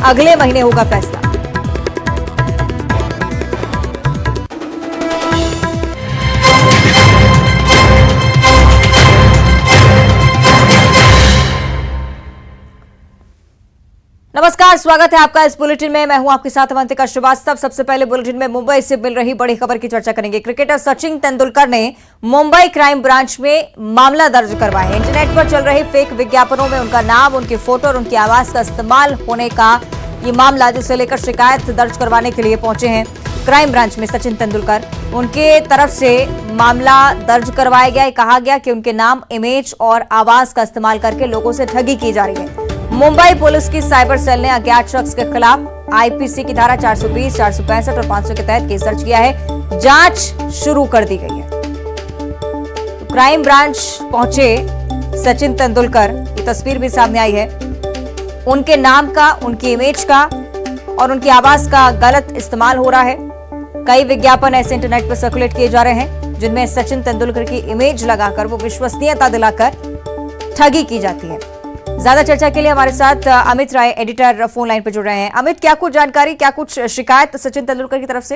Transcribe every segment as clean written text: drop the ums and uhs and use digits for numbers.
अगले महीने होगा फैसला। नमस्कार, स्वागत है आपका इस बुलेटिन में। मैं हूं आपके साथ अवंतिका श्रीवास्तव। सबसे पहले बुलेटिन में मुंबई से मिल रही बड़ी खबर की चर्चा करेंगे। क्रिकेटर सचिन तेंदुलकर ने मुंबई क्राइम ब्रांच में मामला दर्ज करवाया है। इंटरनेट पर चल रहे फेक विज्ञापनों में उनका नाम, उनकी फोटो और उनकी आवाज का इस्तेमाल होने का ये मामला, जिसे लेकर शिकायत दर्ज करवाने के लिए पहुंचे हैं क्राइम ब्रांच में सचिन तेंदुलकर। उनके तरफ से मामला दर्ज करवाया गया। कहा गया कि उनके नाम, इमेज और आवाज का इस्तेमाल करके लोगों से ठगी की जा रही है। मुंबई पुलिस की साइबर सेल ने अज्ञात शख्स के खिलाफ आईपीसी की धारा 420, 465 और 500 के तहत केस दर्ज किया है। जांच शुरू कर दी गई है। तो क्राइम ब्रांच पहुंचे सचिन तेंदुलकर, ये तस्वीर भी सामने आई है। उनके नाम का, उनकी इमेज का और उनकी आवाज का गलत इस्तेमाल हो रहा है। कई विज्ञापन ऐसे इंटरनेट पर सर्कुलेट किए जा रहे हैं जिनमें सचिन तेंदुलकर की इमेज लगाकर वो विश्वसनीयता दिलाकर ठगी की जाती है। ज्यादा चर्चा के लिए हमारे साथ Amit Rai, editor, phone line पर जुड़ रहे हैं। अमित, क्या कुछ जानकारी, क्या कुछ शिकायत सचिन तेंदुलकर की तरफ से?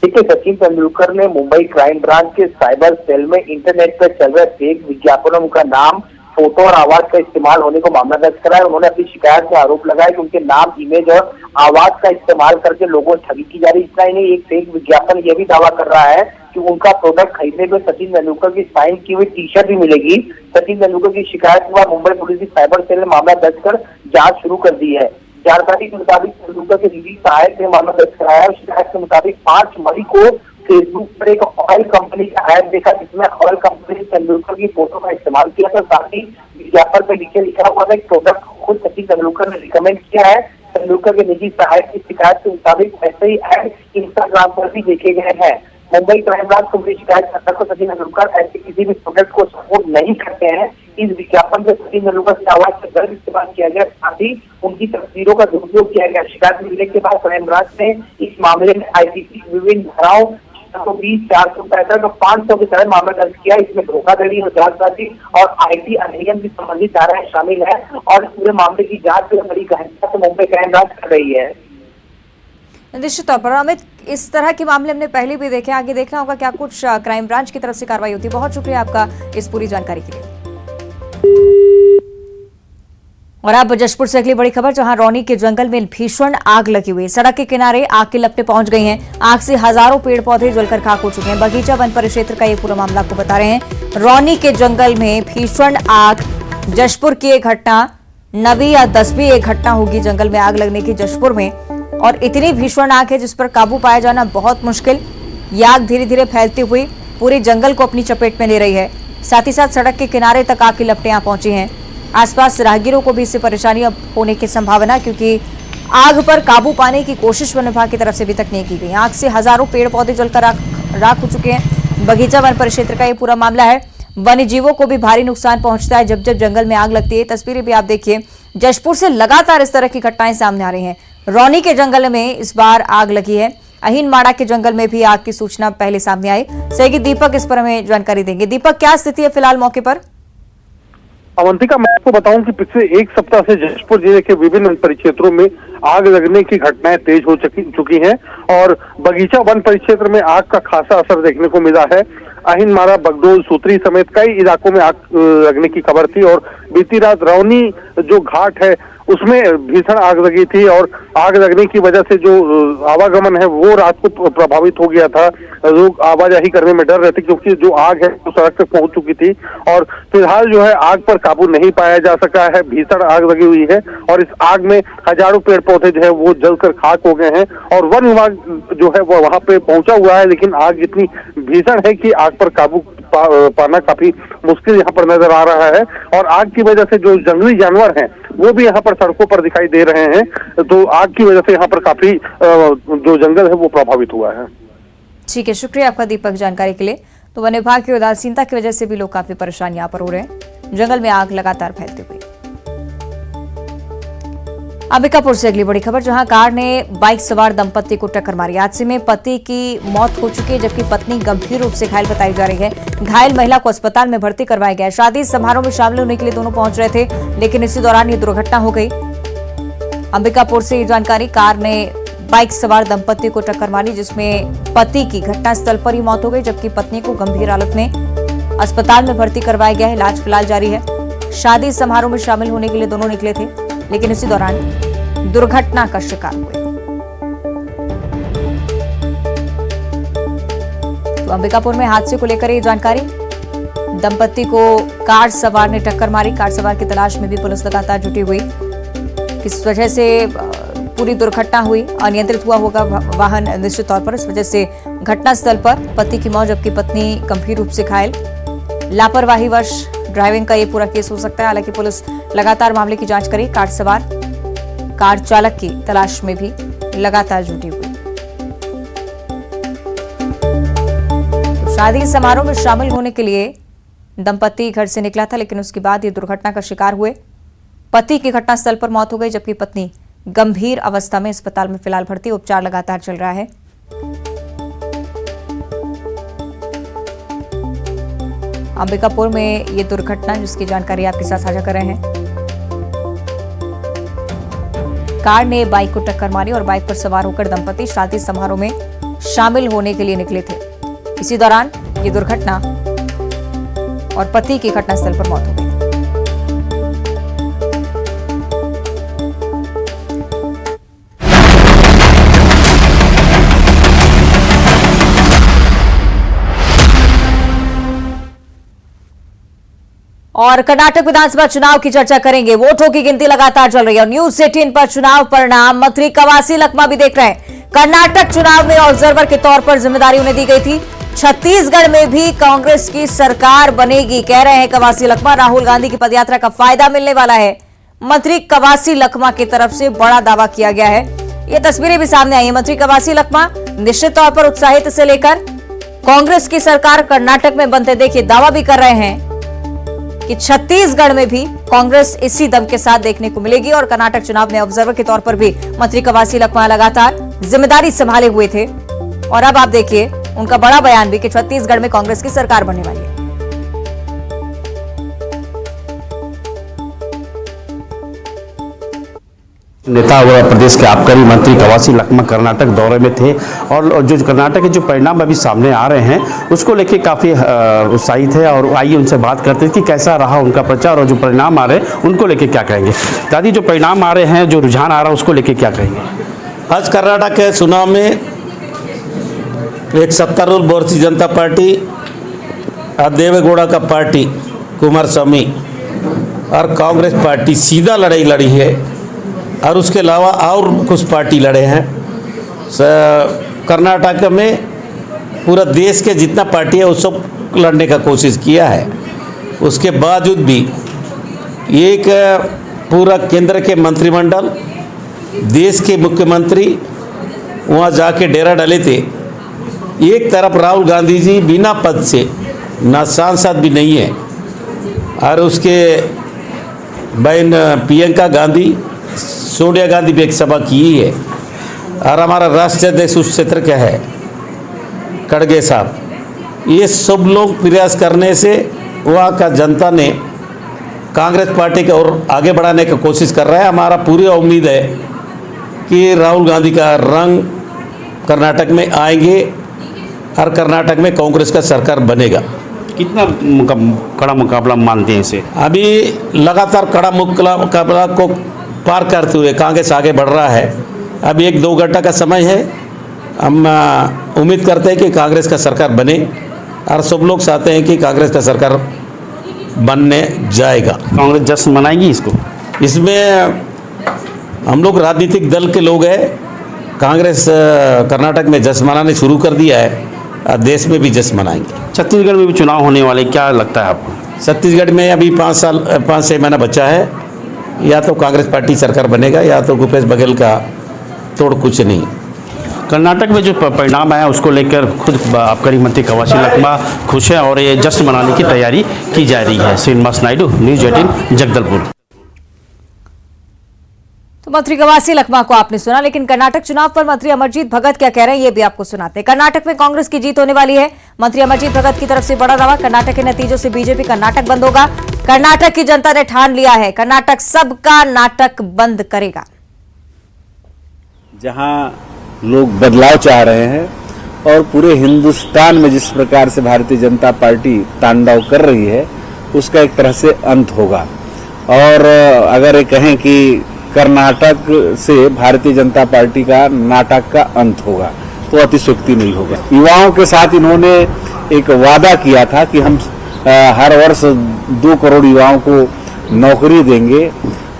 देखिए, सचिन तेंदुलकर ने मुंबई क्राइम ब्रांच के साइबर सेल में इंटरनेट पर चल रहे फेक विज्ञापनों का नाम, फोटो और आवाज का इस्तेमाल होने को मामला दर्ज करा है। उन्होंने अपनी शिकायत में आरोप लगाया कि उनके नाम, इमेज और आवाज का इस्तेमाल करके लोगों से ठगी की जा रही है। इतना ही नहीं, एक फेक विज्ञापन यह भी दावा कर रहा है कि उनका प्रोडक्ट खरीदने में सचिन तेंदुलकर की साइन की हुई टी शर्ट भी मिलेगी। सचिन तेंदुलकर की शिकायत के बाद मुंबई पुलिस की साइबर सेल ने मामला दर्ज कर जांच शुरू कर दी है। जानकारी के मुताबिक तेंदुलकर के निजी सहायक ने मामला दर्ज कराया है। शिकायत के मुताबिक 5 मई को फेसबुक पर एक ऑयल कंपनी का ऐड देखा, जिसमें ऑयल कंपनी ने तेंदुलकर की फोटो का इस्तेमाल किया था। साथ ही विज्ञापन पर नीचे लिखा हुआ था कि प्रोडक्ट खुद सचिन तेंदुलकर ने रिकमेंड किया है। तेंदुलकर के निजी सहायक की शिकायत के मुताबिक ऐसे ही ऐड इंस्टाग्राम पर भी देखे गए हैं। मुंबई क्राइम ब्रांच को मिली शिकायत करता को सचिन तेंदुलकर ऐसे किसी भी प्रोडक्ट को सपोर्ट नहीं करते हैं। इस विज्ञापन में सचिन तेंदुलकर की आवाज का गलत इस्तेमाल किया गया, साथ ही उनकी तस्वीरों का दुरुपयोग किया गया। शिकायत मिलने के बाद क्राइम ब्रांच ने इस मामले में आईपीसी विभिन्न धाराओं 420, 465 और 500 के तहत मामला दर्ज किया। इसमें धोखाधड़ी और जालसाजी और आईटी अधिनियम की संबंधित धाराएं शामिल है और इस पूरे मामले की जांच बड़ी गहनता से मुंबई क्राइम ब्रांच कर रही है। निश्चित तौर पर अमित, इस तरह के मामले हमने पहले भी देखे, आगे देखना होगा क्या कुछ क्राइम ब्रांच की तरफ से कार्रवाई होती है। बहुत शुक्रिया आपका इस पूरी जानकारी के लिए। और अब जशपुर से अगली बड़ी खबर, जहां रौनी के जंगल में भीषण आग लगी हुई है। सड़क के किनारे आग की लपटें पहुंच गई हैं। आग से हजारों पेड़ पौधे जलकर खाक हो चुके हैं। बगीचा वन परिक्षेत्र का ये पूरा मामला आपको बता रहे हैं। रौनी के जंगल में भीषण आग, जशपुर की एक घटना, 9वीं या 10वीं एक घटना होगी जंगल में आग लगने की जशपुर में। और इतनी भीषण आग है जिस पर काबू पाया जाना बहुत मुश्किल। ये आग धीरे धीरे फैलती हुई पूरे जंगल को अपनी चपेट में ले रही है। साथ ही साथ सड़क के किनारे तक आग की लपटें यहां पहुंची हैं। आसपास राहगीरों को भी इससे परेशानी होने की संभावना, क्योंकि आग पर काबू पाने की कोशिश वन विभाग की तरफ से अभी तक नहीं की गई। आग से हजारों पेड़ पौधे जलकर राख हो चुके हैं। बगीचा वन परिक्षेत्र का ये पूरा मामला है। वन्य जीवों को भी भारी नुकसान पहुंचता है जब जब जंगल में आग लगती है। तस्वीरें भी आप देखिए, जशपुर से लगातार इस तरह की घटनाएं सामने आ रही हैं। रौनी के जंगल में इस बार आग लगी है। अहिनमाड़ा के जंगल में भी आग की सूचना पहले सामने आई। सहयोगी दीपक इस पर हमें जानकारी देंगे। दीपक, क्या स्थिति है फिलहाल मौके पर? अवंतिका, मैं आपको बताऊं कि पिछले एक सप्ताह से जशपुर जिले के विभिन्न परिक्षेत्रों में आग लगने की घटनाएं तेज हो चुकी हैं और बगीचा वन परिक्षेत्र में आग का खासा असर देखने को मिला है। अहिनमाड़ा, बगडोल, सूत्री समेत कई इलाकों में आग लगने की खबर थी और बीती रात रौनी जो घाट है उसमें भीषण आग लगी थी और आग लगने की वजह से जो आवागमन है वो रात को प्रभावित हो गया था। लोग आवाजाही करने में डर रहे थे क्योंकि जो आग है वो सड़क तक पहुंच चुकी थी और फिलहाल जो है आग पर काबू नहीं पाया जा सका है। भीषण आग लगी हुई है और इस आग में हजारों पेड़ पौधे जो है वो जलकर खाक हो गए हैं और वन विभाग जो है वो वहां पे पहुंचा हुआ है, लेकिन आग इतनी भीषण है कि आग पर काबू पाना काफी मुश्किल यहाँ पर नजर आ रहा है। और आग की वजह से जो जंगली जानवर हैं वो भी यहाँ पर सड़कों पर दिखाई दे रहे हैं, तो आग की वजह से यहाँ पर काफी जो जंगल है वो प्रभावित हुआ है। ठीक है, शुक्रिया आपका दीपक जानकारी के लिए। तो वन विभाग की उदासीनता की वजह से भी लोग काफी परेशान यहाँ पर हो रहे हैं। जंगल में आग लगातार फैलती हुई। अंबिकापुर से अगली बड़ी खबर, जहां कार ने बाइक सवार दंपति को टक्कर मारी। हादसे में पति की मौत हो चुकी है जबकि पत्नी गंभीर रूप से घायल बताई जा रही है। घायल महिला को अस्पताल में भर्ती करवाया गया। शादी समारोह में शामिल होने के लिए दोनों पहुंच रहे थे, लेकिन इसी दौरान ये दुर्घटना हो गई। अंबिकापुर से ये जानकारी। कार ने बाइक सवार दंपति को टक्कर मारी, जिसमें पति की घटनास्थल पर ही मौत हो गई, जबकि पत्नी को गंभीर हालत में अस्पताल में भर्ती करवाया गया है। इलाज फिलहाल जारी है। शादी समारोह में शामिल होने के लिए दोनों निकले थे, लेकिन इसी दौरान दुर्घटना का शिकार हुए। तो अंबिकापुर में हादसे को लेकर ये जानकारी। दंपति को कार सवार ने टक्कर मारी। कार सवार की तलाश में भी पुलिस लगातार जुटी हुई। किस वजह से पूरी दुर्घटना हुई, अनियंत्रित हुआ होगा वाहन निश्चित तौर पर। इस वजह से घटनास्थल पर पति की मौत, जबकि पत्नी गंभीर रूप से घायल। लापरवाहीवश ड्राइविंग का ये पूरा केस हो सकता है। हालांकि पुलिस लगातार मामले की जांच करी। कार सवार कार चालक की तलाश में भी लगातार जुटी हुई। तो शादी समारोह में शामिल होने के लिए दंपति घर से निकला था, लेकिन उसके बाद ये दुर्घटना का शिकार हुए। पति की घटनास्थल पर मौत हो गई, जबकि पत्नी गंभीर अवस्था में अस्पताल में फिलहाल भर्ती। उपचार लगातार चल रहा है। अंबिकापुर में ये दुर्घटना, जिसकी जानकारी आपके साथ साझा कर रहे हैं। कार ने बाइक को टक्कर मारी और बाइक पर सवार होकर दंपति शादी समारोह में शामिल होने के लिए निकले थे। इसी दौरान ये दुर्घटना और पति की घटनास्थल पर मौत हो गई। और कर्नाटक विधानसभा चुनाव की चर्चा करेंगे। वोटों की गिनती लगातार चल रही है और न्यूज 18 पर चुनाव परिणाम मंत्री कवासी लखमा भी देख रहे हैं। कर्नाटक चुनाव में ऑब्जर्वर के तौर पर जिम्मेदारी उन्हें दी गई थी। छत्तीसगढ़ में भी कांग्रेस की सरकार बनेगी, कह रहे हैं कवासी लखमा। राहुल गांधी की पदयात्रा का फायदा मिलने वाला है। मंत्री कवासी लखमा की तरफ से बड़ा दावा किया गया है। ये तस्वीरें भी सामने आई है। मंत्री कवासी लखमा निश्चित तौर पर उत्साहित से लेकर कांग्रेस की सरकार कर्नाटक में बनते देखिए दावा भी कर रहे हैं कि छत्तीसगढ़ में भी कांग्रेस इसी दम के साथ देखने को मिलेगी। और कर्नाटक चुनाव में ऑब्जर्वर के तौर पर भी मंत्री कवासी लखमा लगातार जिम्मेदारी संभाले हुए थे। और अब आप देखिए उनका बड़ा बयान भी कि छत्तीसगढ़ में कांग्रेस की सरकार बनने वाली है। नेता और प्रदेश के आबकारी मंत्री कवासी लखमा कर्नाटक दौरे में थे और जो कर्नाटक के जो परिणाम अभी सामने आ रहे हैं उसको लेके काफ़ी उत्साहित है। और आइए उनसे बात करते हैं कि कैसा रहा उनका प्रचार और जो परिणाम आ रहे हैं उनको लेके क्या कहेंगे। दादी, जो परिणाम आ रहे हैं, जो रुझान आ रहा है, उसको लेके क्या कहेंगे? आज कर्नाटक के चुनाव में एक सत्तारूढ़ भारतीय जनता पार्टी और देवेगौड़ा का पार्टी कुमारस्वामी और कांग्रेस पार्टी सीधा लड़ाई लड़ी है। और उसके अलावा और कुछ पार्टी लड़े हैं। कर्नाटक में पूरा देश के जितना पार्टी है वो सब लड़ने का कोशिश किया है। उसके बावजूद भी एक पूरा केंद्र के मंत्रिमंडल, देश के मुख्यमंत्री वहाँ जाके डेरा डाले थे। एक तरफ राहुल गांधी जी बिना पद से, ना सांसद भी नहीं है, और उसके बहन प्रियंका गांधी, सोनिया गांधी भी एक सभा की है। और हमारा राष्ट्रीय अध्यक्ष उस क्षेत्र का है खड़गे साहब। ये सब लोग प्रयास करने से वहाँ का जनता ने कांग्रेस पार्टी को और आगे बढ़ाने की कोशिश कर रहा है। हमारा पूरी उम्मीद है कि राहुल गांधी का रंग कर्नाटक में आएंगे और कर्नाटक में कांग्रेस का सरकार बनेगा। कितना कड़ा मुकाबला मानते हैं इसे? अभी लगातार कड़ा मुकाबला को पार करते हुए कांग्रेस आगे बढ़ रहा है। अभी 1-2 घंटा का समय है। हम उम्मीद करते हैं कि कांग्रेस का सरकार बने और सब लोग चाहते हैं कि कांग्रेस का सरकार बनने जाएगा। कांग्रेस जश्न मनाएगी इसको? इसमें हम लोग राजनीतिक दल के लोग हैं। कांग्रेस कर्नाटक में जश्न मनाने शुरू कर दिया है और देश में भी जश्न मनाएंगे। छत्तीसगढ़ में भी चुनाव होने वाले, क्या लगता है आपको? छत्तीसगढ़ में अभी 5-6 महीना बचा है। या तो कांग्रेस पार्टी सरकार बनेगा या तो भूपेश बघेल का तोड़ कुछ नहीं। कर्नाटक में जो परिणाम आया उसको लेकर खुद आबकारी मंत्री कवासी लखमा खुश है और ये जश्न मनाने की तैयारी की जा रही है। श्रीनिवास नायडू, न्यूज 18 जगदलपुर। तो मंत्री कवासी लखमा को आपने सुना, लेकिन कर्नाटक चुनाव पर मंत्री अमरजीत भगत क्या कह रहे हैं ये भी आपको सुनाते हैं। कर्नाटक में कांग्रेस की जीत होने वाली है। मंत्री अमरजीत भगत की तरफ से बड़ा दावा, कर्नाटक के नतीजों से बीजेपी कर्नाटक बंद होगा। कर्नाटक की जनता ने ठान लिया है, कर्नाटक सबका नाटक बंद करेगा। जहां लोग बदलाव चाह रहे हैं और पूरे हिंदुस्तान में जिस प्रकार से भारतीय जनता पार्टी तांडव कर रही है उसका एक तरह से अंत होगा। और अगर ये कहें कि कर्नाटक से भारतीय जनता पार्टी का नाटक का अंत होगा तो अतिशयोक्ति नहीं होगा। युवाओं के साथ इन्होंने एक वादा किया था कि हम हर वर्ष 2 करोड़ युवाओं को नौकरी देंगे,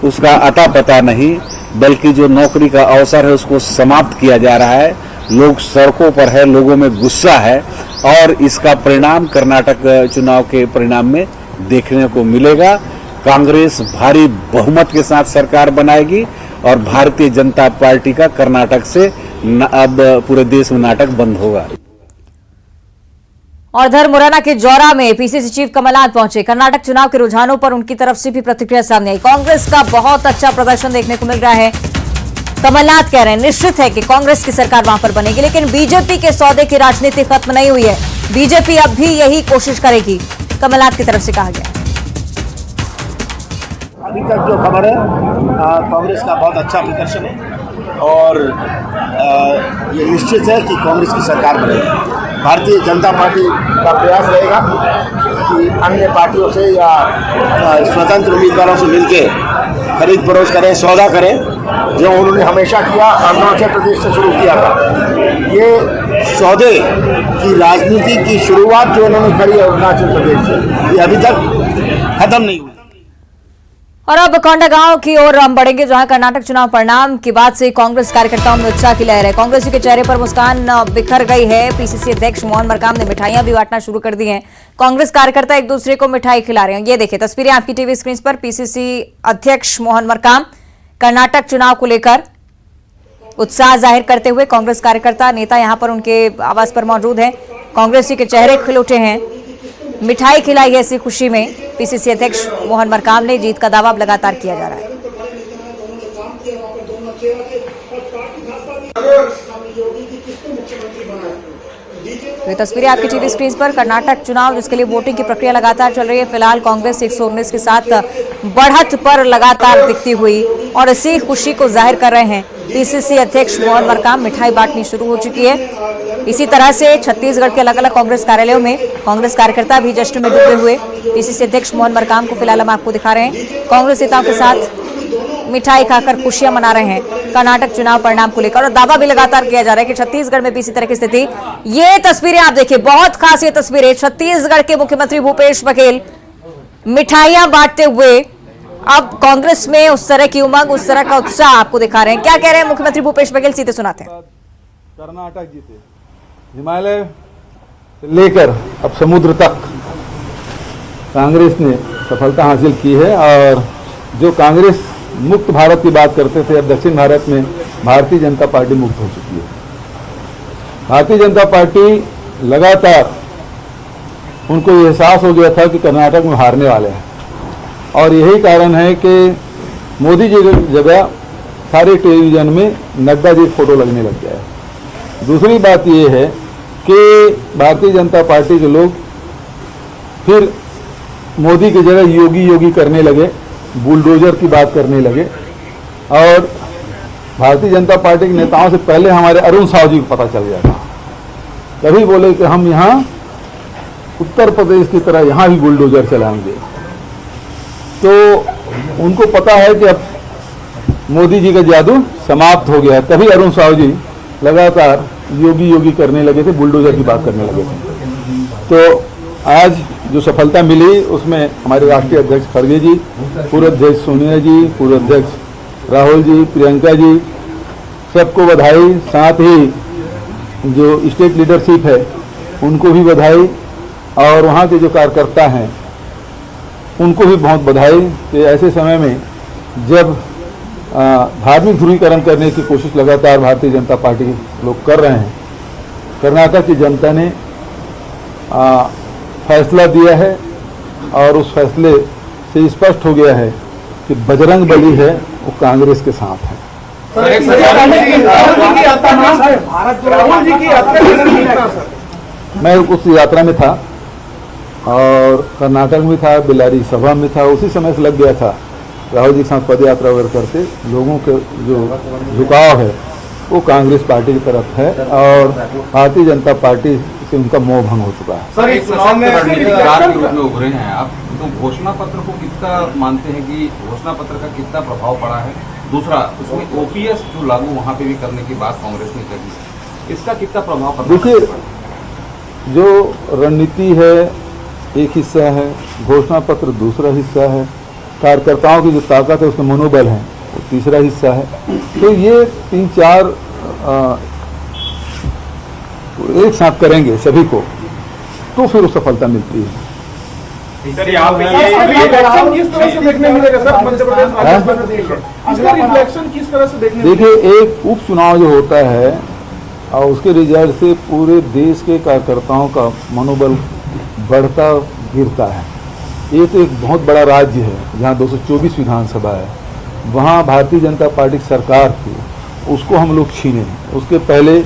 उसका अता पता नहीं, बल्कि जो नौकरी का अवसर है उसको समाप्त किया जा रहा है। लोग सड़कों पर है, लोगों में गुस्सा है और इसका परिणाम कर्नाटक चुनाव के परिणाम में देखने को मिलेगा। कांग्रेस भारी बहुमत के साथ सरकार बनाएगी और भारतीय जनता पार्टी का कर्नाटक से अब पूरे देश में नाटक बंद होगा। और इधर मुरैना के जौरा में पीसीसी चीफ कमलनाथ पहुंचे। कर्नाटक चुनाव के रुझानों पर उनकी तरफ से भी प्रतिक्रिया सामने आई। कांग्रेस का बहुत अच्छा प्रदर्शन देखने को मिल रहा है। कमलनाथ कह रहे हैं निश्चित है कि कांग्रेस की सरकार वहां पर बनेगी, लेकिन बीजेपी के सौदे की राजनीति खत्म नहीं हुई है। बीजेपी अब भी यही कोशिश करेगी, कमलनाथ की तरफ से कहा गया। अभी तक जो खबर है कांग्रेस का बहुत अच्छा प्रदर्शन है और ये निश्चित है कि कांग्रेस की सरकार बनेगी। भारतीय जनता पार्टी का प्रयास रहेगा कि अन्य पार्टियों से या स्वतंत्र उम्मीदवारों से मिलकर खरीद फरोख्त करें, सौदा करें, जो उन्होंने हमेशा किया, अरुणाचल प्रदेश से शुरू किया था। ये सौदे की राजनीति की शुरुआत जो उन्होंने करी है अरुणाचल प्रदेश से, ये अभी तक खत्म नहीं हुई। और अब कोंडागांव की ओर हम बढ़ेंगे, जहां कर्नाटक चुनाव परिणाम के बाद से कांग्रेस कार्यकर्ताओं में उत्साह की लहर है। कांग्रेसी के चेहरे पर मुस्कान बिखर गई है। पीसीसी अध्यक्ष मोहन मरकाम ने मिठाइयां भी बांटना शुरू कर दी हैं। कांग्रेस कार्यकर्ता एक दूसरे को मिठाई खिला रहे हैं। ये देखिए तस्वीरें आपकी टीवी स्क्रीन पर। पीसीसी अध्यक्ष मोहन मरकाम कर्नाटक चुनाव को लेकर उत्साह जाहिर करते हुए कांग्रेस कार्यकर्ता नेता यहां पर उनके आवास पर मौजूद हैं। कांग्रेसी के चेहरे खिल उठे हैं। मिठाई खिलाई है ऐसी खुशी में पीसीसी अध्यक्ष मोहन मरकाम ने। जीत का दावा अब लगातार किया जा रहा है। तो ये तस्वीरें आपकी टीवी स्क्रीन पर। कर्नाटक चुनाव जिसके लिए वोटिंग की प्रक्रिया लगातार चल रही है। फिलहाल कांग्रेस 119 के साथ बढ़त पर लगातार दिखती हुई और इसी खुशी को जाहिर कर रहे हैं पीसीसी अध्यक्ष मोहन मरकाम। मिठाई बांटनी शुरू हो चुकी है। इसी तरह से छत्तीसगढ़ के अलग अलग कांग्रेस कार्यालयों में कांग्रेस कार्यकर्ता भी जश्न में डूबे हुए पीसीसी अध्यक्ष मोहन मरकाम को फिलहाल हम आपको दिखा रहे हैं। कांग्रेस नेताओं के साथ मिठाई खाकर खुशियां मना रहे हैं कर्नाटक चुनाव परिणाम को लेकर। और दावा भी लगातार किया जा रहा है कि छत्तीसगढ़ में भी इसी तरह की स्थिति। ये तस्वीरें आप देखिए, बहुत खास ये तस्वीरें। छत्तीसगढ़ के मुख्यमंत्री भूपेश बघेल मिठाइयां बांटते हुए अब कांग्रेस में उस तरह की उमंग, उस तरह का उत्साह आपको दिखा रहे हैं। क्या कह रहे हैं मुख्यमंत्री भूपेश बघेल, सीधे सुनाते हैं। कर्नाटक जीते, हिमालय से लेकर अब समुद्र तक कांग्रेस ने सफलता हासिल की है। और जो कांग्रेस मुक्त भारत की बात करते थे, अब दक्षिण भारत में भारतीय जनता पार्टी मुक्त हो चुकी है। भारतीय जनता पार्टी लगातार उनको ये एहसास हो गया था कि कर्नाटक में हारने वाले हैं और यही कारण है कि मोदी जी की जगह सारे टेलीविजन में नड्डा जी फोटो लगने लग गया है। दूसरी बात ये है कि भारतीय जनता पार्टी के लोग फिर मोदी की जगह योगी योगी करने लगे, बुलडोजर की बात करने लगे। और भारतीय जनता पार्टी के नेताओं से पहले हमारे अरुण साहू जी को पता चल गया था। तभी बोले कि हम यहाँ उत्तर प्रदेश की तरह यहाँ भी बुलडोजर चलाएंगे। तो उनको पता है कि अब मोदी जी का जादू समाप्त हो गया। तभी अरुण साहू जी लगातार योगी योगी करने लगे थे, बुलडोजर की बात करने लगे थे। तो आज जो सफलता मिली उसमें हमारे राष्ट्रीय अध्यक्ष खड़गे जी, पूर्व अध्यक्ष सोनिया जी, पूर्व अध्यक्ष राहुल जी, प्रियंका जी, सबको बधाई। साथ ही जो स्टेट लीडरशिप है उनको भी बधाई और वहाँ के जो कार्यकर्ता हैं उनको भी बहुत बधाई कि ऐसे समय में जब धार्मिक ध्रुवीकरण करने की कोशिश लगातार भारतीय जनता पार्टी के लोग कर रहे हैं, कर्नाटक की जनता ने फैसला दिया है और उस फैसले से स्पष्ट हो गया है कि बजरंग बली है वो कांग्रेस के साथ है। मैं उस यात्रा में था और कर्नाटक में था, बेल्लारी सभा में था। उसी समय से लग गया था राहुल जी के साथ पद यात्रा वगैरह करते। लोगों के जो झुकाव है वो कांग्रेस पार्टी की तरफ है और भारतीय जनता पार्टी से उनका मोह भंग हो चुका है। सर, इस चुनाव में रणनीतिकार के रूप में उभरे हैं आप, तो घोषणा पत्र को कितना मानते हैं कि घोषणा पत्र का कितना प्रभाव पड़ा है? दूसरा, उसमें ओपीएस जो लागू वहाँ पे भी करने की बात कांग्रेस ने कही, इसका कितना प्रभाव पड़ा? देखिए, जो रणनीति है एक हिस्सा है, घोषणा पत्र दूसरा हिस्सा है, कार्यकर्ताओं की जो ताकत है उसमें मनोबल है वो तीसरा हिस्सा है। तो ये 3-4 एक साथ करेंगे सभी को तो फिर वो सफलता मिलती है। सर, यहाँ पे रिफ्लेक्शन किस तरह से देखने मिलेगा सर? मध्य प्रदेश इसका रिफ्लेक्शन किस तरह से देखने? देखिए, एक उपचुनाव जो होता है और उसके रिजल्ट से पूरे देश के कार्यकर्ताओं का मनोबल बढ़ता गिरता है। ये तो एक बहुत बड़ा राज्य है जहाँ 224 विधानसभा है, वहाँ भारतीय जनता पार्टी की सरकार थी, उसको हम लोग छीने। उसके पहले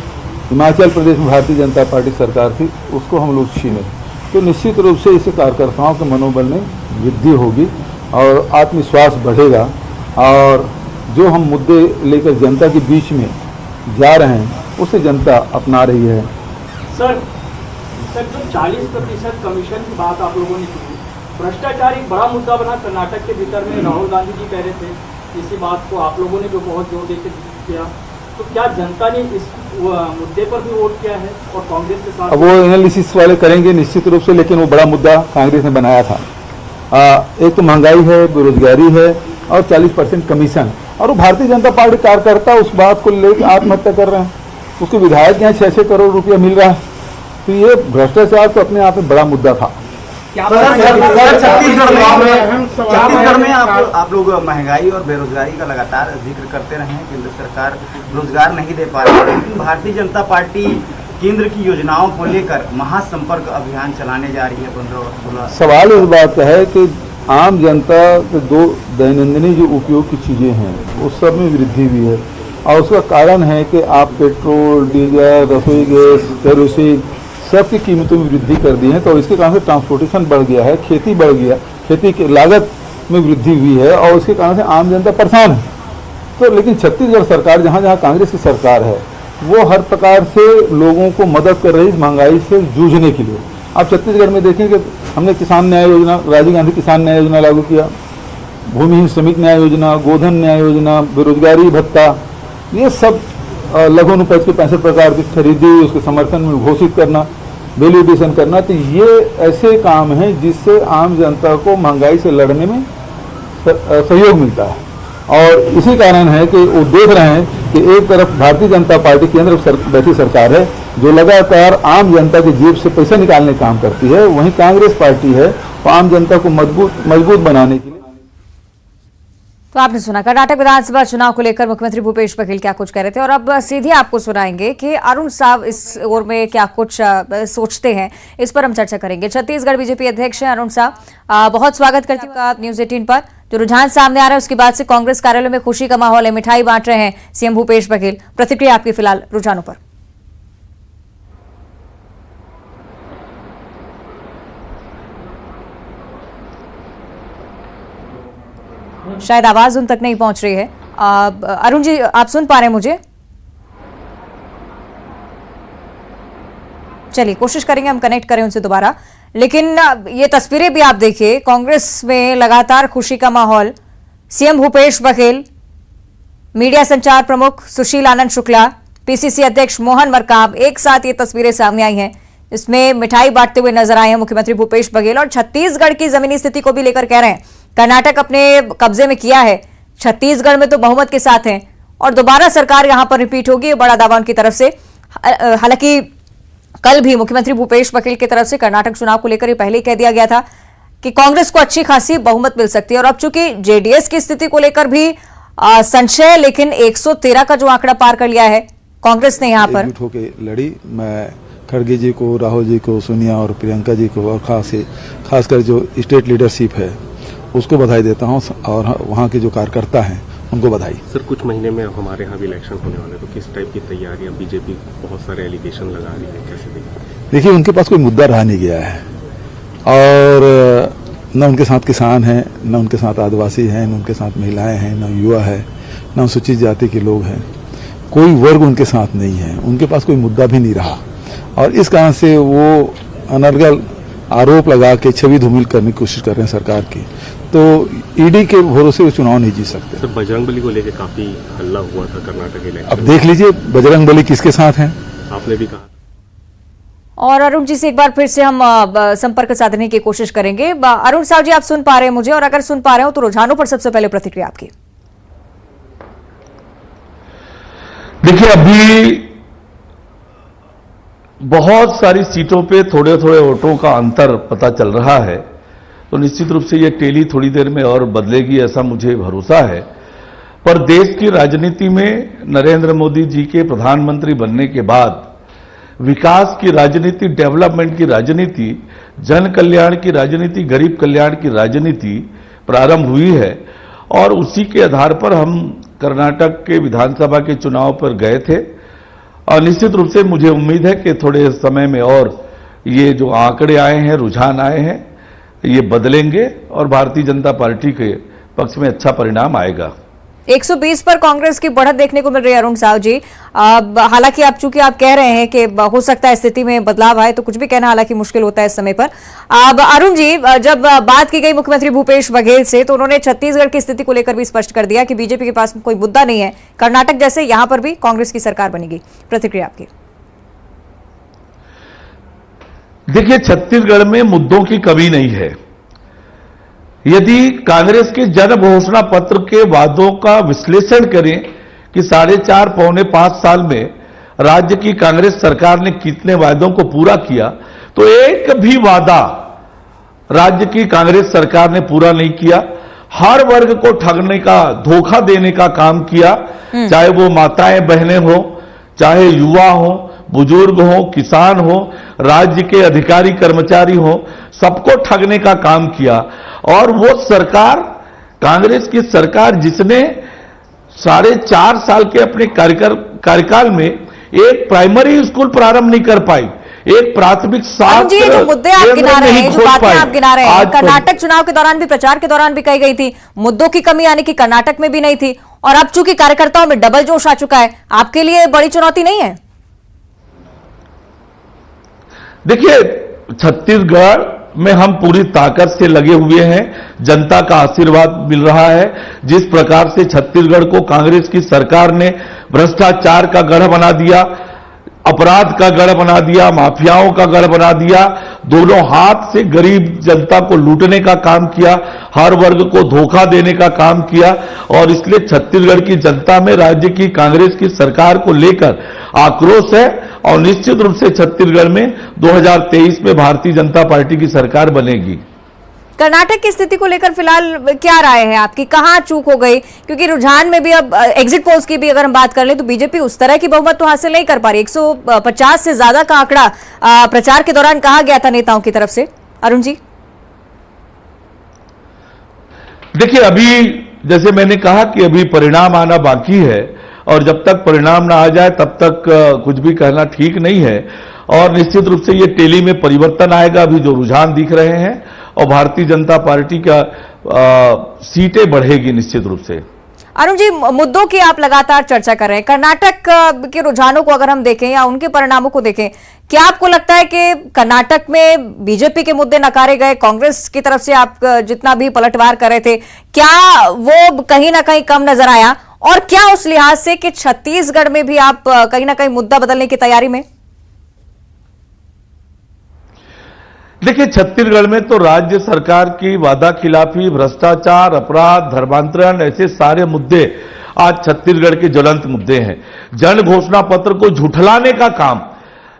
हिमाचल प्रदेश में भारतीय जनता पार्टी की सरकार थी, उसको हम लोग छीने। तो निश्चित रूप से इससे कार्यकर्ताओं के मनोबल में वृद्धि होगी और आत्मविश्वास बढ़ेगा और जो हम मुद्दे लेकर जनता के बीच में जा रहे हैं उसे जनता अपना रही है। सर, जो 40% कमीशन की बात आप लोगों ने की, भ्रष्टाचार एक बड़ा मुद्दा बना कर्नाटक के भीतर में। राहुल गांधी जी कह रहे थे इसी बात को, आप लोगों ने जो बहुत जोर देकर किया, तो क्या जनता ने इस मुद्दे पर भी वोट किया है और कांग्रेस के साथ? वो एनालिसिस वाले करेंगे निश्चित रूप से, लेकिन वो बड़ा मुद्दा कांग्रेस ने बनाया था। एक तो महंगाई है, बेरोजगारी है और 40% कमीशन, और वो भारतीय जनता पार्टी कार्यकर्ता उस बात को लेकर आत्महत्या कर रहे हैं। उसके विधायक यहाँ 6-6 करोड़ रुपया मिल रहा है। तो ये भ्रष्टाचार तो अपने आप में बड़ा मुद्दा था। छत्तीसगढ़ में आप लोग महंगाई और बेरोजगारी का लगातार जिक्र करते रहे हैं। केंद्र सरकार रोजगार नहीं दे पा रही है, लेकिन भारतीय जनता पार्टी केंद्र की योजनाओं को लेकर महासंपर्क अभियान चलाने जा रही है 15 और 16। सवाल इस बात का है कि आम जनता के दो दैनंदिनी जो उपयोग की चीज़ें हैं उस सब में वृद्धि हुई है और उसका कारण है कि आप पेट्रोल, डीजल, रसोई गैस, केरोसिन सबकी कीमतों में वृद्धि कर दी है। तो इसके कारण से ट्रांसपोर्टेशन बढ़ गया है, खेती बढ़ गया, खेती की लागत में वृद्धि हुई है और उसके कारण से आम जनता परेशान है। तो लेकिन छत्तीसगढ़ सरकार जहाँ जहाँ कांग्रेस की सरकार है वो हर प्रकार से लोगों को मदद कर रही है महंगाई से जूझने के लिए। आप छत्तीसगढ़ में देखें कि हमने किसान न्याय योजना, राजीव गांधी किसान न्याय योजना लागू किया, भूमिहीन श्रमिक न्याय योजना, गोधन न्याय योजना, बेरोजगारी भत्ता, ये सब लघु अनुपज के 65 प्रकार की खरीदी, उसके समर्थन में घोषित करना, वैल्यू एडिशन करना। तो ये ऐसे काम हैं जिससे आम जनता को महंगाई से लड़ने में सहयोग मिलता है और इसी कारण है कि वो देख रहे हैं कि एक तरफ भारतीय जनता पार्टी केंद्र बैठी सरकार है जो लगातार आम जनता की जेब से पैसा निकालने का काम करती है, वहीं कांग्रेस पार्टी है वो आम जनता को मजबूत बनाने के लिए। तो आपने सुना कर्नाटक विधानसभा चुनाव को लेकर मुख्यमंत्री भूपेश बघेल क्या कुछ कह रहे थे और अब सीधे आपको सुनाएंगे कि अरुण साव इस ओर में क्या कुछ सोचते हैं, इस पर हम चर्चा करेंगे। छत्तीसगढ़ बीजेपी अध्यक्ष हैं अरुण साव, बहुत स्वागत करती हूँ आप न्यूज 18 पर। जो रुझान सामने आ रहा है उसके बाद से कांग्रेस कार्यालय में खुशी का माहौल है, मिठाई बांट रहे हैं सीएम भूपेश बघेल। प्रतिक्रिया आपकी फिलहाल रुझानों पर। शायद आवाज उन तक नहीं पहुंच रही है। अरुण जी, आप सुन पा रहे हैं मुझे? चलिए कोशिश करेंगे हम कनेक्ट करें उनसे दोबारा। लेकिन ये तस्वीरें भी आप देखिए, कांग्रेस में लगातार खुशी का माहौल। सीएम भूपेश बघेल, मीडिया संचार प्रमुख सुशील आनंद शुक्ला, पीसीसी अध्यक्ष मोहन मरकाम, एक साथ ये तस्वीरें सामने आई हैं। इसमें मिठाई बांटते हुए नजर आए हैं मुख्यमंत्री भूपेश बघेल और छत्तीसगढ़ की जमीनी स्थिति को भी लेकर कह रहे हैं कर्नाटक अपने कब्जे में किया है, छत्तीसगढ़ में तो बहुमत के साथ हैं और दोबारा सरकार यहां पर रिपीट होगी, बड़ा दावा उनकी तरफ से। हालांकि कल भी मुख्यमंत्री भूपेश बघेल की तरफ से कर्नाटक चुनाव को लेकर पहले ही कह दिया गया था कि कांग्रेस को अच्छी खासी बहुमत मिल सकती है और अब चूंकि जेडीएस की स्थिति को लेकर भी संशय, लेकिन 113 का जो आंकड़ा पार कर लिया है कांग्रेस ने यहां पर होके लड़ी। मैं खड़गे जी को, राहुल जी को, सोनिया और प्रियंका जी को और खासकर जो स्टेट लीडरशिप है उसको बधाई देता हूं और वहां के जो कार्यकर्ता हैं उनको बधाई। सर, कुछ महीने में हमारे यहाँ भी इलेक्शन होने वाले, तो किस टाइप की तैयारियां? बीजेपी बहुत सारे एलिगेशन लगा रही है, कैसे देखिए उनके पास कोई मुद्दा रह नहीं गया है और न उनके साथ किसान हैं, न उनके साथ आदिवासी हैं, न उनके साथ महिलाएं हैं, न युवा है, न अनुसूचित जाति के लोग हैं। कोई वर्ग उनके साथ नहीं है, उनके पास कोई मुद्दा भी नहीं रहा और इस कारण से वो अनर्गल आरोप लगा के छवि धूमिल करने की कोशिश कर रहे हैं सरकार की। तो ईडी के भरोसे वो चुनाव नहीं जीत सकते। सर, बजरंगबली को लेकर काफी हल्ला हुआ था कर्नाटक इलेक्शन। अब देख लीजिए बजरंगबली किसके साथ हैं। आपने भी कहा। और अरुण जी से एक बार फिर से हम संपर्क साधने की कोशिश करेंगे। अरुण साहब जी, आप सुन पा रहे हैं मुझे? और अगर सुन पा रहे हो तो रुझानों पर सबसे पहले प्रतिक्रिया आपकी। देखिए, अभी बहुत सारी सीटों पे थोड़े थोड़े वोटों का अंतर पता चल रहा है, तो निश्चित रूप से ये टेली थोड़ी देर में और बदलेगी ऐसा मुझे भरोसा है। पर देश की राजनीति में नरेंद्र मोदी जी के प्रधानमंत्री बनने के बाद विकास की राजनीति, डेवलपमेंट की राजनीति, जन कल्याण की राजनीति, गरीब कल्याण की राजनीति प्रारंभ हुई है और उसी के आधार पर हम कर्नाटक के विधानसभा के चुनाव पर गए थे और निश्चित रूप से मुझे उम्मीद है कि थोड़े समय में और ये जो आंकड़े आए हैं, रुझान आए हैं, ये बदलेंगे और भारतीय जनता पार्टी के पक्ष में अच्छा परिणाम आएगा। 120 पर कांग्रेस की बढ़त देखने को मिल रही है अरुण साहब जी। हालांकि आप चूंकि आप कह रहे हैं कि हो सकता है स्थिति में बदलाव आए, तो कुछ भी कहना हालांकि मुश्किल होता है इस समय पर। अरुण जी, जब बात की गई मुख्यमंत्री भूपेश बघेल से, तो उन्होंने छत्तीसगढ़ की स्थिति को लेकर भी स्पष्ट कर दिया कि बीजेपी के पास कोई मुद्दा नहीं है, कर्नाटक जैसे यहां पर भी कांग्रेस की सरकार बनेगी। प्रतिक्रिया आपकी। देखिए, छत्तीसगढ़ में मुद्दों की कमी नहीं है। यदि कांग्रेस के जन घोषणा पत्र के वादों का विश्लेषण करें कि 4.5 पौने 5 साल में राज्य की कांग्रेस सरकार ने कितने वादों को पूरा किया, तो एक भी वादा राज्य की कांग्रेस सरकार ने पूरा नहीं किया। हर वर्ग को ठगने का, धोखा देने का काम किया, चाहे वो माताएं बहनें हो, चाहे युवा हो, बुजुर्ग हो, किसान हो, राज्य के अधिकारी कर्मचारी हो, सबको ठगने का काम किया। और वो सरकार, कांग्रेस की सरकार, जिसने 4.5 साल के अपने कार्यकाल में एक प्राइमरी स्कूल प्रारंभ नहीं कर पाई, एक प्राथमिक जी, जो मुद्दे आप गिना रहे हैं, जो बातें आप गिना रहे हैं, कर्नाटक चुनाव के दौरान भी, प्रचार के दौरान भी कही गई थी, मुद्दों की कमी यानी कि कर्नाटक में भी नहीं थी, और अब चूंकि कार्यकर्ताओं में डबल जोश आ चुका है, आपके लिए बड़ी चुनौती नहीं है? देखिए, छत्तीसगढ़ में हम पूरी ताकत से लगे हुए हैं, जनता का आशीर्वाद मिल रहा है। जिस प्रकार से छत्तीसगढ़ को कांग्रेस की सरकार ने भ्रष्टाचार का गढ़ बना दिया, अपराध का गढ़ बना दिया, माफियाओं का गढ़ बना दिया, दोनों हाथ से गरीब जनता को लूटने का काम किया, हर वर्ग को धोखा देने का काम किया, और इसलिए छत्तीसगढ़ की जनता में राज्य की कांग्रेस की सरकार को लेकर आक्रोश है और निश्चित रूप से छत्तीसगढ़ में 2023 में भारतीय जनता पार्टी की सरकार बनेगी। कर्नाटक की स्थिति को लेकर फिलहाल क्या राय है आपकी? कहां चूक हो गई? क्योंकि रुझान में भी, अब एग्जिट पोल्स की भी अगर हम बात कर लें, तो बीजेपी उस तरह की बहुमत तो हासिल नहीं कर पा रही। 150 से ज्यादा का आंकड़ा प्रचार के दौरान कहा गया था नेताओं की तरफ से। अरुण जी, देखिए, अभी जैसे मैंने कहा कि अभी परिणाम आना बाकी है और जब तक परिणाम ना आ जाए तब तक कुछ भी कहना ठीक नहीं है। और निश्चित रूप से ये टेली में परिवर्तन आएगा, अभी जो रुझान दिख रहे हैं, और भारतीय जनता पार्टी का सीटें बढ़ेगी निश्चित रूप से। अरुण जी, मुद्दों की आप लगातार चर्चा कर रहे हैं, कर्नाटक के रुझानों को अगर हम देखें या उनके परिणामों को देखें, क्या आपको लगता है कि कर्नाटक में बीजेपी के मुद्दे नकारे गए, कांग्रेस की तरफ से आप जितना भी पलटवार कर रहे थे, क्या वो कहीं ना कहीं कम नजर आया? और क्या उस लिहाज से कि छत्तीसगढ़ में भी आप कहीं ना कहीं मुद्दा बदलने की तैयारी में? देखिए, छत्तीसगढ़ में तो राज्य सरकार की वादा खिलाफी, भ्रष्टाचार, अपराध, धर्मांतरण, ऐसे सारे मुद्दे आज छत्तीसगढ़ के ज्वलंत मुद्दे हैं। जन घोषणा पत्र को झुठलाने का काम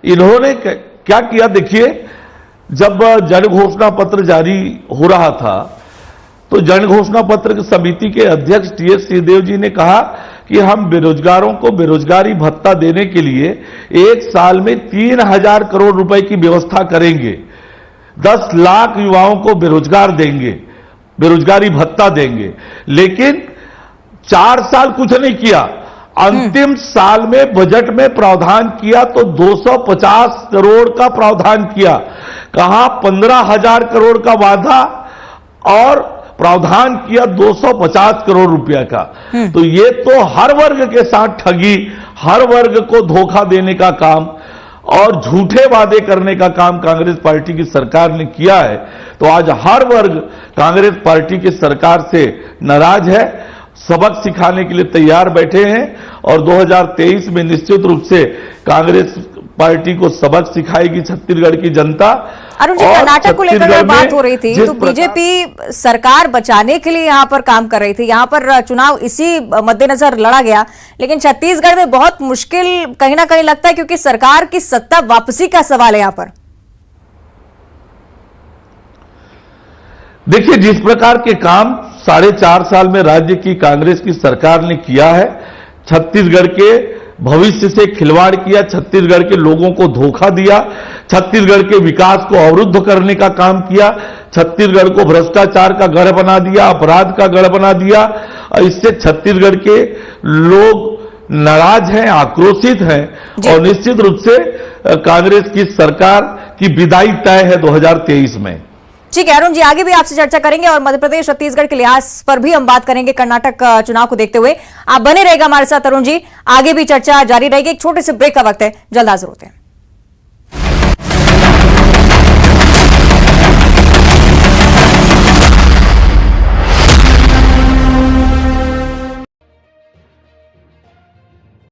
इन्होंने क्या किया? देखिए, जब जन घोषणा पत्र जारी हो रहा था तो जन घोषणा पत्र समिति के अध्यक्ष टीएस सिंहदेव जी ने कहा कि हम बेरोजगारों को बेरोजगारी भत्ता देने के लिए एक साल में 3,000 करोड़ रुपए की व्यवस्था करेंगे, 10 लाख युवाओं को बेरोजगार देंगे, बेरोजगारी भत्ता देंगे। लेकिन 4 साल कुछ नहीं किया। अंतिम साल में बजट में प्रावधान किया तो 250 करोड़ का प्रावधान किया। कहा 15,000 करोड़ का वादा और प्रावधान किया 250 करोड़ रुपया का। तो ये तो हर वर्ग के साथ ठगी, हर वर्ग को धोखा देने का काम और झूठे वादे करने का काम कांग्रेस पार्टी की सरकार ने किया है। तो आज हर वर्ग कांग्रेस पार्टी की सरकार से नाराज है, सबक सिखाने के लिए तैयार बैठे हैं और 2023 में निश्चित रूप से कांग्रेस पार्टी को सबक सिखाएगी छत्तीसगढ़ की जनता। अरुण जी, कर्नाटक को लेकर बात हो रही थी तो बीजेपी सरकार बचाने के लिए यहां पर काम कर रही थी, यहां पर चुनाव इसी मद्देनजर लड़ा गया, लेकिन छत्तीसगढ़ में बहुत मुश्किल कहीं ना कहीं लगता है क्योंकि सरकार की सत्ता वापसी का सवाल है यहां पर। देखिए, जिस प्रकार के काम 4.5 साल में राज्य की कांग्रेस की सरकार ने किया है, छत्तीसगढ़ के भविष्य से खिलवाड़ किया, छत्तीसगढ़ के लोगों को धोखा दिया, छत्तीसगढ़ के विकास को अवरुद्ध करने का काम किया, छत्तीसगढ़ को भ्रष्टाचार का गढ़ बना दिया, अपराध का गढ़ बना दिया। इससे छत्तीसगढ़ के लोग नाराज हैं, आक्रोशित हैं और निश्चित रूप से कांग्रेस की सरकार की विदाई तय है 2023 में। ठीक है अरुण जी, आगे भी आपसे चर्चा करेंगे और मध्य प्रदेश छत्तीसगढ़ के लिहाज पर भी हम बात करेंगे कर्नाटक चुनाव को देखते हुए। आप बने रहेगा हमारे साथ अरुण जी, आगे भी चर्चा जारी रहेगी। एक छोटे से ब्रेक का वक्त है, जल्द हाजिर होते हैं।